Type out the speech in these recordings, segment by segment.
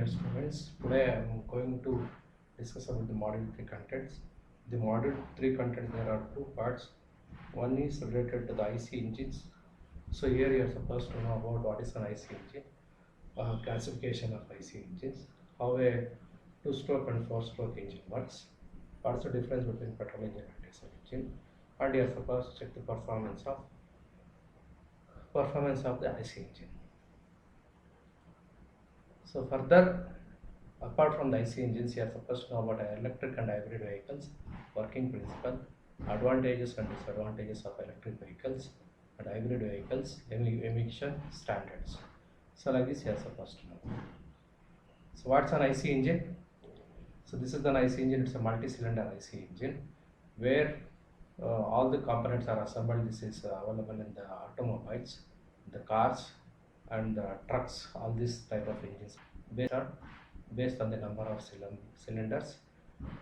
dear students. Today I am going to discuss about the module 3 contents. The module 3 contents, there are two parts. One is related to the IC engines. So here you are supposed to know about what is an IC engine, classification of IC engines, how a 2-stroke and 4-stroke engine works, what's the difference between petrol engine and diesel engine, and you are supposed to check the performance of the IC engine. So further, apart from the IC engines, you are supposed to know about electric and hybrid vehicles, working principle, advantages and disadvantages of electric vehicles and hybrid vehicles, emission standards. So like this you are supposed to know. So what's an IC engine? So this is an IC engine. It's a multi-cylinder IC engine where all the components are assembled. This is available in the automobiles, the cars and the trucks. All these type of engines based on the number of cylinders,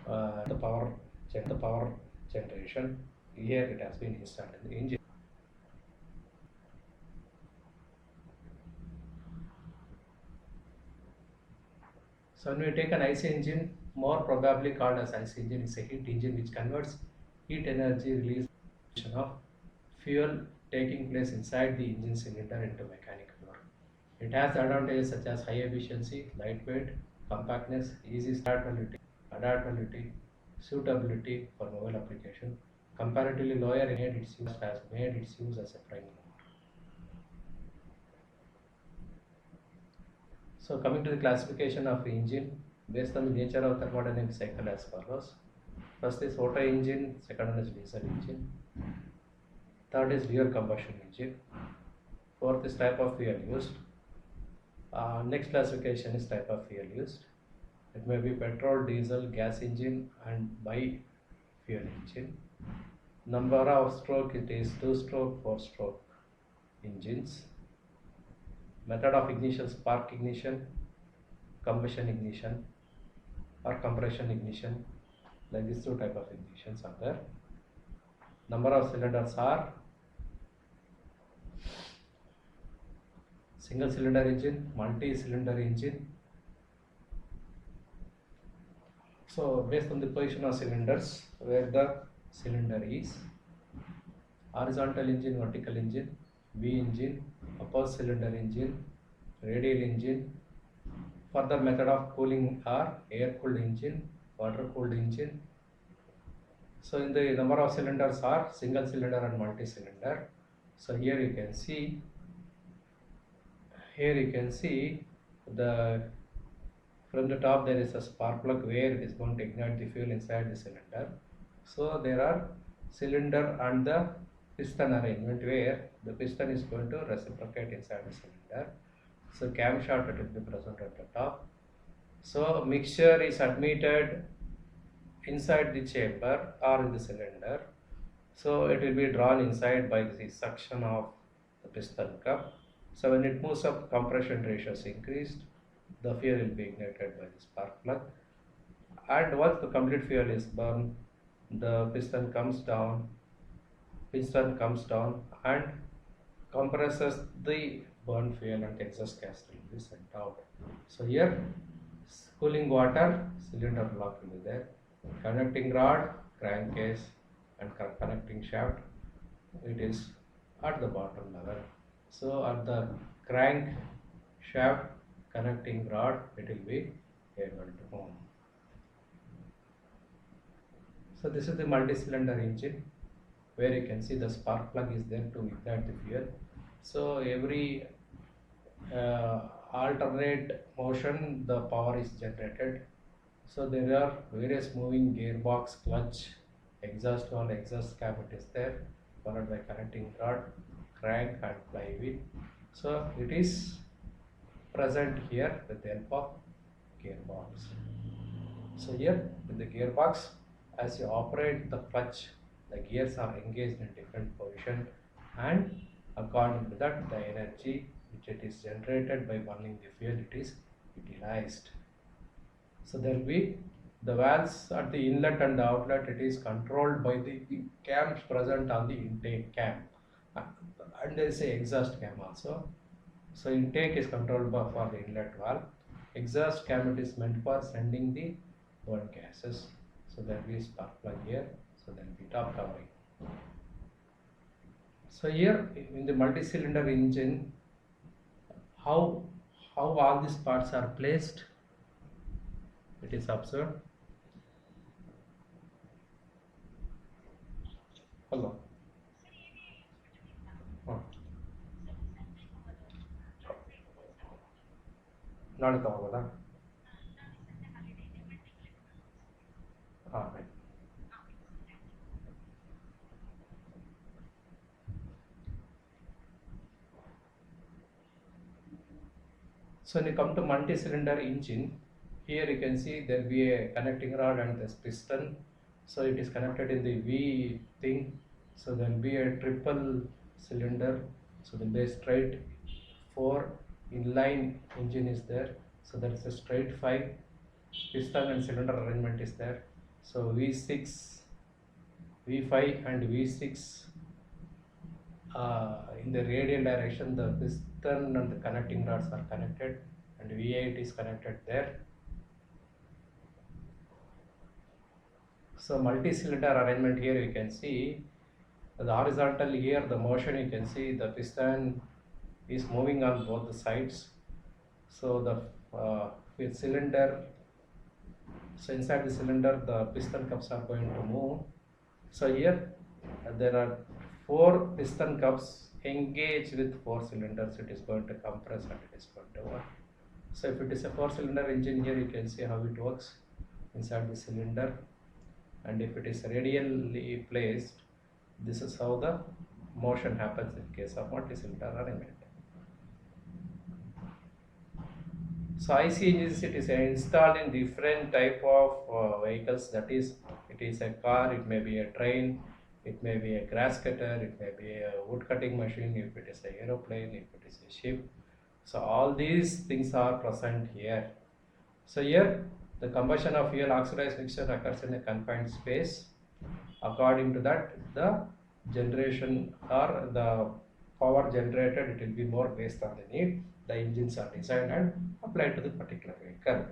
the power generation. Here it has been installed in the engine. So when we take an IC engine, more probably called as IC engine, is a heat engine which converts heat energy released of fuel taking place inside the engine cylinder into mechanical work. It has advantages such as high efficiency, lightweight, compactness, easy adaptability, suitability for mobile application. Comparatively lower its use has made its use as a prime mover. So coming to the classification of engine based on the nature of thermodynamic cycle as follows. First is Otto engine, second one is diesel engine, third is real combustion engine, fourth is type of fuel used. Next classification is type of fuel used. It may be petrol, diesel, gas engine and bi-fuel engine. Number of stroke, it is 2-stroke, 4-stroke engines. Method of ignition, spark ignition, combustion ignition or compression ignition. Like these two type of ignitions are there. Number of cylinders are single cylinder engine, multi-cylinder engine. So based on the position of cylinders, where the cylinder is, horizontal engine, vertical engine, V engine, upper cylinder engine, radial engine. Further method of cooling are air cooled engine, water cooled engine. So in the number of cylinders are single cylinder and multi-cylinder. So here you can see the from the top there is a spark plug where it is going to ignite the fuel inside the cylinder. So there are cylinder and the piston arrangement where the piston is going to reciprocate inside the cylinder. So camshaft will be present at the top. So mixture is admitted inside the chamber or in the cylinder. So it will be drawn inside by the suction of the piston cup. So when it moves up, compression ratio is increased, the fuel will be ignited by the spark plug. And once the complete fuel is burned, the piston comes down and compresses the burned fuel and exhaust gas will be sent out. So here cooling water, cylinder block will be there, connecting rod, crankcase and connecting shaft, it is at the bottom level. So at the crank shaft connecting rod, it will be able to move. So this is the multi-cylinder engine where you can see the spark plug is there to ignite the fuel. So every alternate motion the power is generated. So there are various moving gearbox, clutch, exhaust valve, exhaust cap it is there, followed by connecting rod, crank and flywheel. So it is present here with the help of gearbox. So here with the gearbox, as you operate the clutch, the gears are engaged in different position and according to that the energy which it is generated by burning the fuel, it is utilized. So there will be the valves at the inlet and the outlet, it is controlled by the cams present on the intake cam, and there is a exhaust cam also. So intake is controlled by for the inlet valve exhaust cavity is meant for sending the burn gases. So there will be spark plug here. So there will be top covering. So here in the multi-cylinder engine, how all these parts are placed, it is observed. Hello. ನಾಳೆ ತಗೋಬೋದಾ? ಹಾಂ right. So when you come to multi-cylinder engine, here you can see there will be a connecting rod and this piston. So it is connected in the V thing. So there will be a triple cylinder. So there will be a straight 4 inline engine is there. So there is a straight 5 piston and cylinder arrangement is there. So V6, V5 and V6 in the radial direction, the piston and the connecting rods are connected, and V8 is connected there. So multi-cylinder arrangement here you can see the horizontal here, the motion you can see the piston is moving on both the sides. So the with cylinder, so inside the cylinder the piston cups are going to move. So here there are 4 piston cups engaged with 4 cylinders. It is going to compress and it is going to work. So if it is a 4-cylinder engine, here you can see how it works inside the cylinder, and if it is radially placed, this is how the motion happens in case of multi-cylinder arrangement. So IC engines, it is installed in different type of vehicles. That is, it is a car, it may be a train, it may be a grass cutter, it may be a wood cutting machine, if it is an aeroplane, if it is a ship. So all these things are present here. So here the combustion of fuel oxidized mixture occurs in a confined space. According to that, the generation or the power generated, it will be more based on the need. The engines are designed and applied to the particular vehicle.